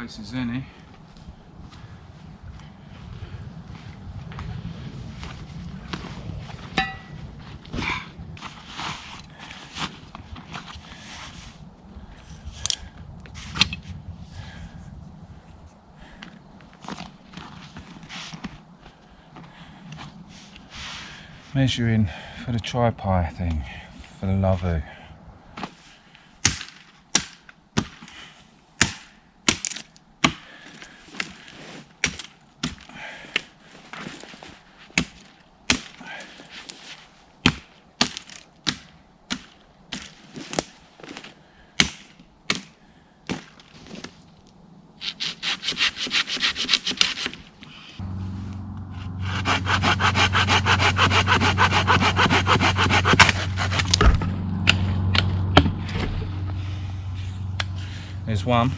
place as any. Measuring for the Tripi thing, for the Laavu. There's one.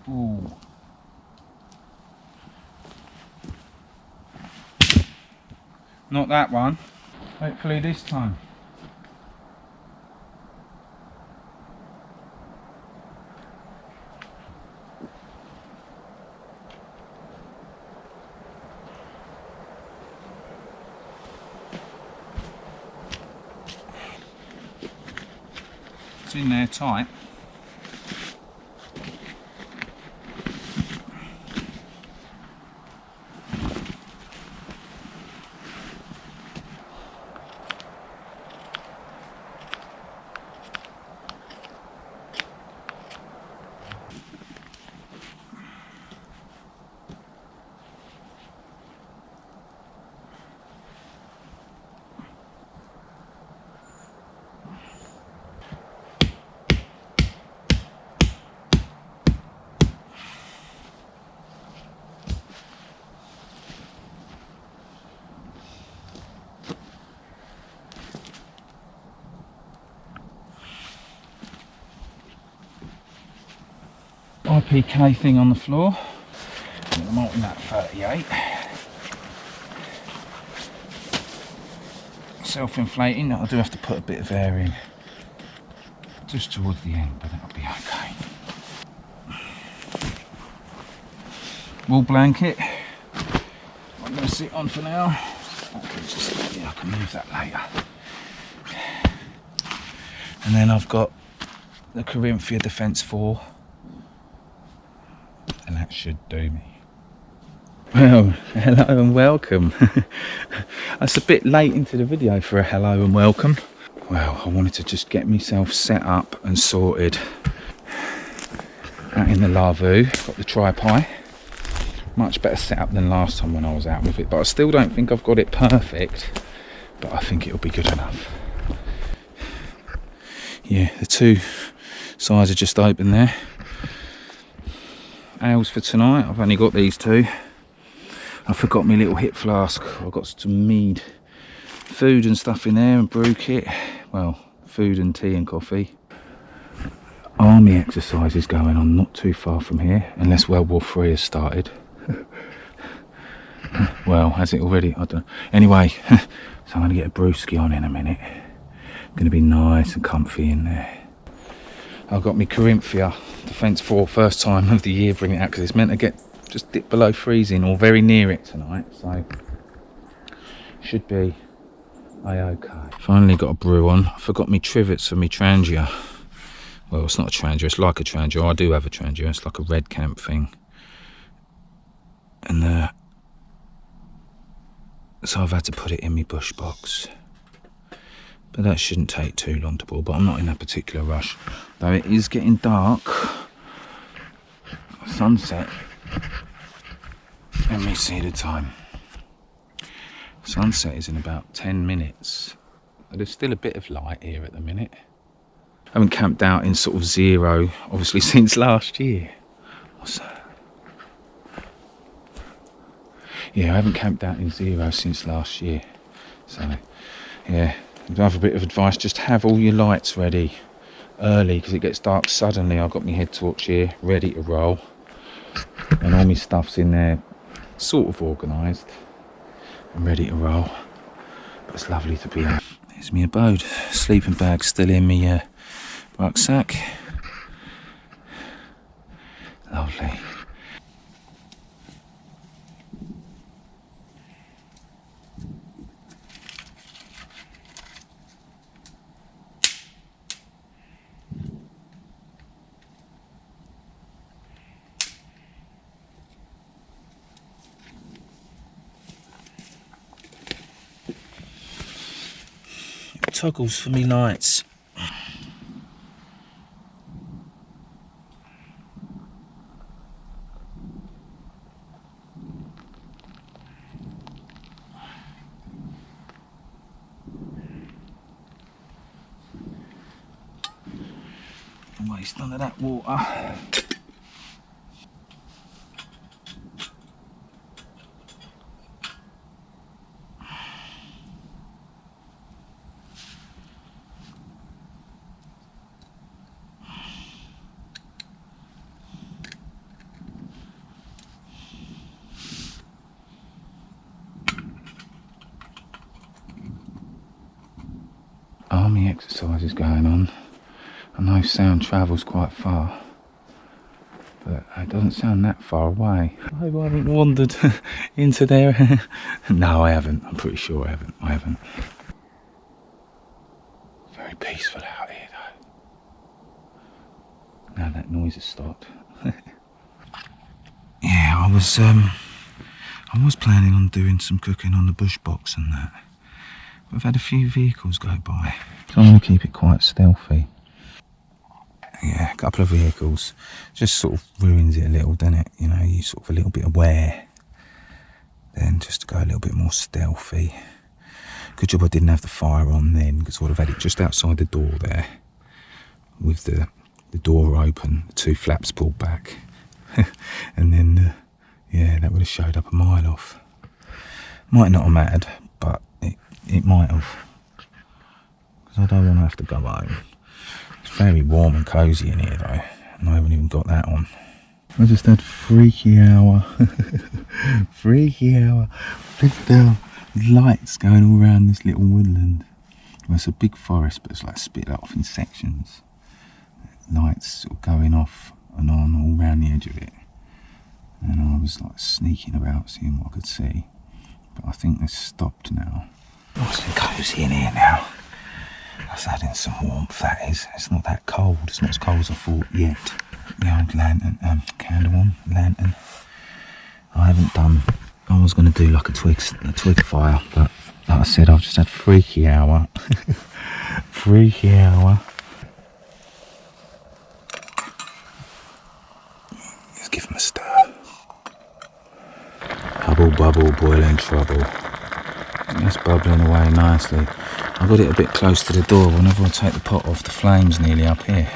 Ooh. Not that one. Hopefully this time. It's in there tight. IPK thing on the floor. The multi-nut 38. Self-inflating. I do have to put a bit of air in just towards the end, but that'll be okay. Wool blanket. I'm going to sit on for now. I can move that later. And then I've got the Corinthia Defence 4. And that should do me. Well, hello and welcome. That's a bit late into the video for a hello and welcome. Well, I wanted to just get myself set up and sorted out in the Laavu. Got the Tripi. Much better setup than last time when I was out with it, but I still don't think I've got it perfect, but I think it'll be good enough. Yeah, the two sides are just open there. Ales for tonight, I've only got these two. I forgot my little hip flask. I've got some mead, food and stuff in there, and brew kit. Well, food and tea and coffee. Army exercises going on not too far from here, unless World War III has started. Well, has it already? I don't know. Anyway, so I'm going to get a brewski on in a minute. Going to be nice and comfy in there. I've got my Corinthia Defence 4, first time of the year bringing it out, because it's meant to get just dip below freezing or very near it tonight, so should be okay. Finally got a brew on. I forgot my trivets for my Trangia. Well, it's not a Trangia, it's like a Trangia. I do have a Trangia, it's like a red camp thing. And so I've had to put it in my bush box. But that shouldn't take too long to boil, but I'm not in a particular rush. Though it is getting dark. Sunset. Let me see the time. Sunset is in about 10 minutes. But there's still a bit of light here at the minute. I haven't camped out in sort of zero, obviously, since last year. What's that? Yeah, I haven't camped out in zero since last year. So, yeah, another bit of advice, just have all your lights ready early, because it gets dark suddenly. I've got my head torch here, ready to roll. And all my stuff's in there, sort of organised and ready to roll. But it's lovely to be in. There's my abode. Sleeping bag still in my rucksack. Lovely. Toggles for me lights. Waste none of that water. Army exercises going on. I know sound travels quite far, but it doesn't sound that far away. I hope I haven't wandered into there. No, I haven't. I'm pretty sure I haven't. Very peaceful out here though. Now that noise has stopped. Yeah, I was planning on doing some cooking on the bush box and that. We've had a few vehicles go by, so I'm going to keep it quite stealthy. Yeah, a couple of vehicles just sort of ruins it a little, doesn't it? You know, you sort of a little bit aware. Then just to go a little bit more stealthy. Good job I didn't have the fire on then, because I would have had it just outside the door there, with the door open, the two flaps pulled back, and then yeah, that would have showed up a mile off. Might not have mattered, but it might have, because I don't want to have to go home. It's very warm and cosy in here though, and I haven't even got that on. I just had freaky hour. Freaky hour. Look at the lights going all around this little woodland. Well, it's a big forest, but it's like split off in sections. Lights sort of going off and on all around the edge of it. And I was like sneaking about, seeing what I could see. But I think they've stopped now. Nice and cosy in here now. That's adding some warmth, that is. It's not that cold. It's not as cold as I thought yet. The old lantern, candle on, lantern. I haven't done, I was going to do like a twig fire, but like I said, I've just had freaky hour. Freaky hour. Let's give them a stir. Bubble, bubble, boiling trouble. It's bubbling away nicely. I got it a bit close to the door. Whenever I take the pot off, the flame's nearly up here.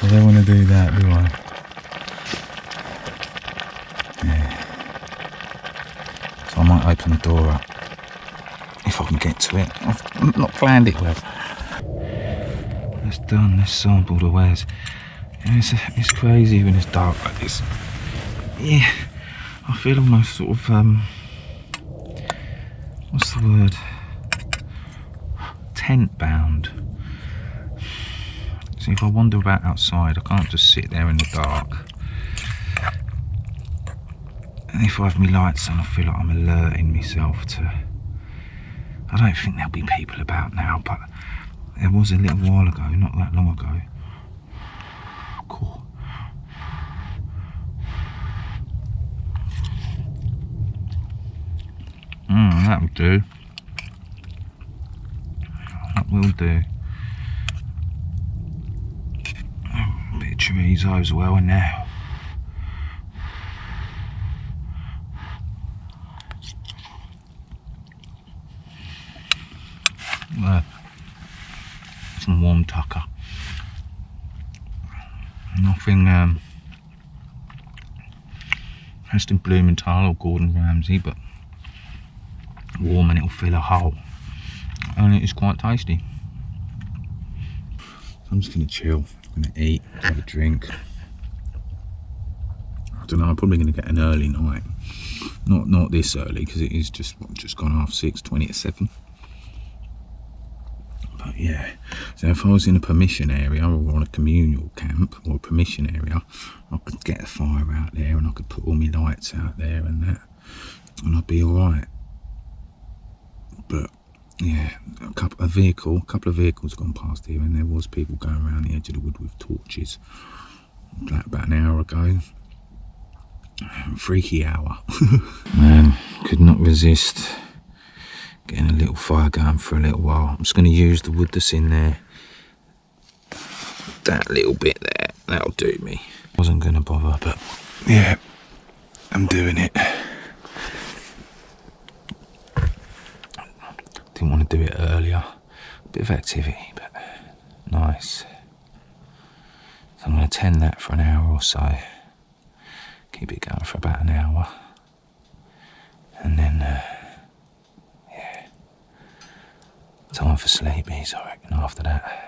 I don't want to do that, do I? Yeah. So I might open the door up, if I can get to it. I've not planned it well. That's done, let's sample the wares. Yeah, it's crazy when it's dark like this. Yeah, I feel almost sort of, what's the word? Tent bound. So if I wander about outside, I can't just sit there in the dark. And if I have my lights on, I feel like I'm alerting myself to... I don't think there'll be people about now, but there was a little while ago, not that long ago. Cool. That'll do. That will do. A bit of chorizo as well in there. Some warm tucker. Nothing Heston Blumenthal or Gordon Ramsay, but warm and it'll fill a hole. And it is quite tasty. I'm just gonna chill, I'm gonna eat, have a drink. I don't know, I'm probably gonna get an early night. Not this early, because it is just gone 6:30, 20 to 7. But yeah, so if I was in a permission area or on a communal camp or a permission area, I could get a fire out there and I could put all my lights out there and that, and I'd be alright. But yeah, a couple of vehicles have gone past here, and there was people going around the edge of the wood with torches like about an hour ago. Freaky hour. Man, could not resist getting a little fire going for a little while. I'm just going to use the wood that's in there. That little bit there, that'll do me. Wasn't going to bother, but yeah, I'm doing it. Didn't want to do it earlier. Bit of activity, but nice. So I'm going to tend that for an hour or so. Keep it going for about an hour. And then, yeah, time for sleepies, I reckon, after that.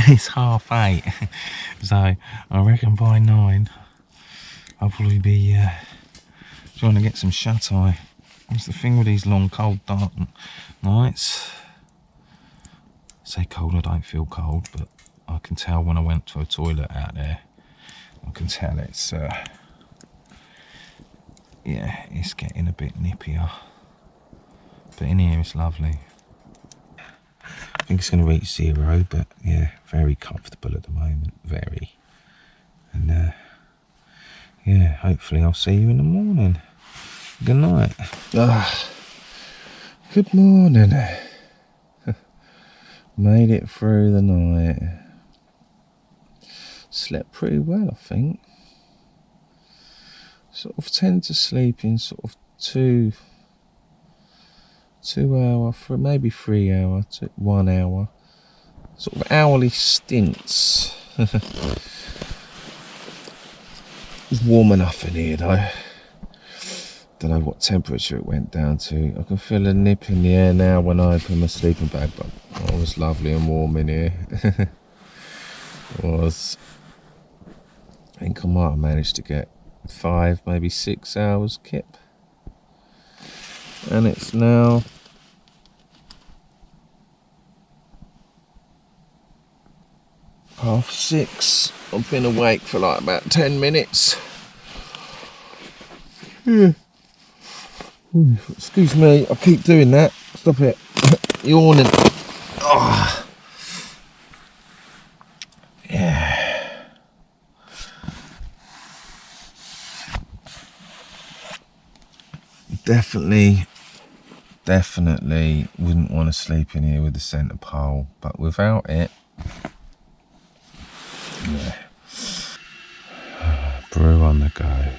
It's 8:30, so I reckon by 9 I'll probably be trying to get some shut-eye. That's the thing with these long, cold, dark nights. I say cold, I don't feel cold, but I can tell when I went to a toilet out there. I can tell it's, yeah, it's getting a bit nippier. But in here it's lovely. I think it's going to reach 0, but yeah, very comfortable at the moment, very. And yeah, hopefully I'll see you in the morning. Good night. Good morning. Made it through the night. Slept pretty well, I think. Sort of tend to sleep in sort of 2 hour, maybe 3 hour, 1 hour, sort of hourly stints. It's warm enough in here though. Don't know what temperature it went down to. I can feel a nip in the air now when I open my sleeping bag, but it was lovely and warm in here. It was. I think I might have managed to get 5, maybe 6 hours kip. And it's now half 6. I've been awake for like about 10 minutes. Yeah. Ooh, excuse me, I keep doing that. Stop it. Yawning. Oh. Yeah. Definitely wouldn't want to sleep in here with the centre pole, but without it, yeah. Brew on the go.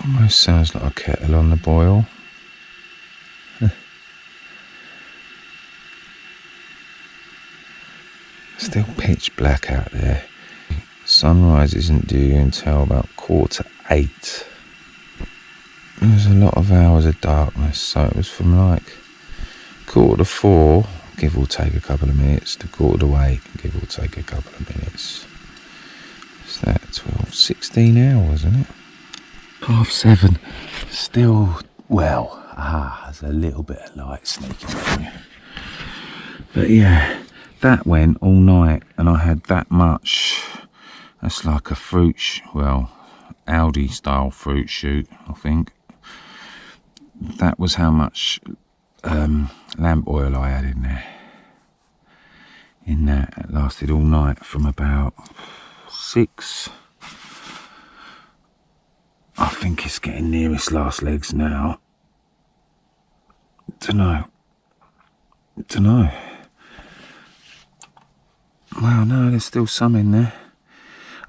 Almost sounds like a kettle on the boil. Still pitch black out there. Sunrise isn't due until about 7:45. There's a lot of hours of darkness, so it was from like 4:45, give or take a couple of minutes, to 7:45, give or take a couple of minutes. Is that 12, 16 hours, isn't it? 7:30, still, well, there's a little bit of light sneaking through. But yeah, that went all night, and I had that much That's like a well, Aldi style fruit shoot, I think. That was how much lamp oil I had in there. In that, it lasted all night from about 6. I think it's getting near its last legs now. Dunno. Well, no, there's still some in there.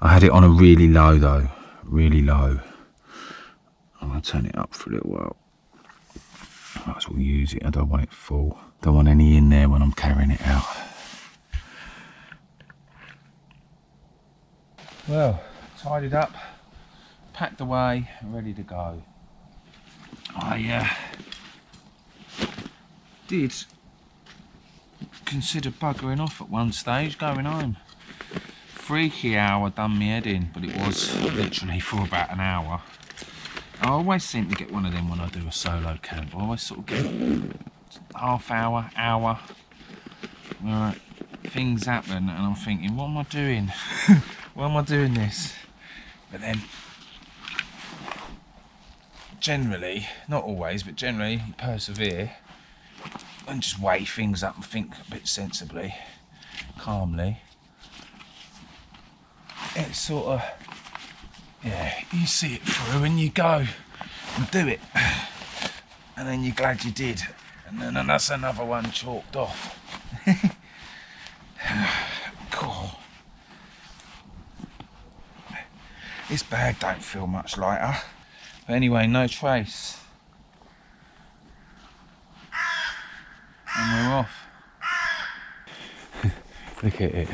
I had it on a really low though, really low. I'm going to turn it up for a little while. Might as well use it, I don't want it full. Don't want any in there when I'm carrying it out. Well, tidied up, packed away, ready to go. I did consider buggering off at one stage, going home. Freaky hour done me head in, but it was literally for about an hour. I always seem to get one of them when I do a solo camp. I always sort of get half hour, where things happen and I'm thinking, what am I doing? Why am I doing this? But then, generally, not always, but generally, you persevere and just weigh things up and think a bit sensibly, calmly. It's sort of, yeah, you see it through and you go and do it. And then you're glad you did. And then that's another one chalked off. Cool. This bag don't feel much lighter. But anyway, no trace. And we're off. Look at it.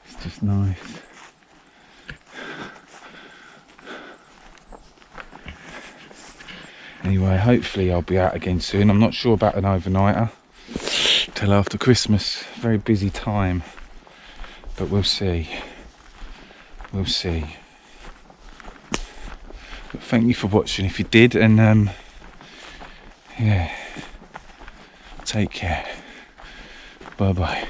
It's just nice. Anyway, hopefully I'll be out again soon. I'm not sure about an overnighter till after Christmas. Very busy time. But we'll see. We'll see. But thank you for watching if you did, and yeah. Take care. Bye bye.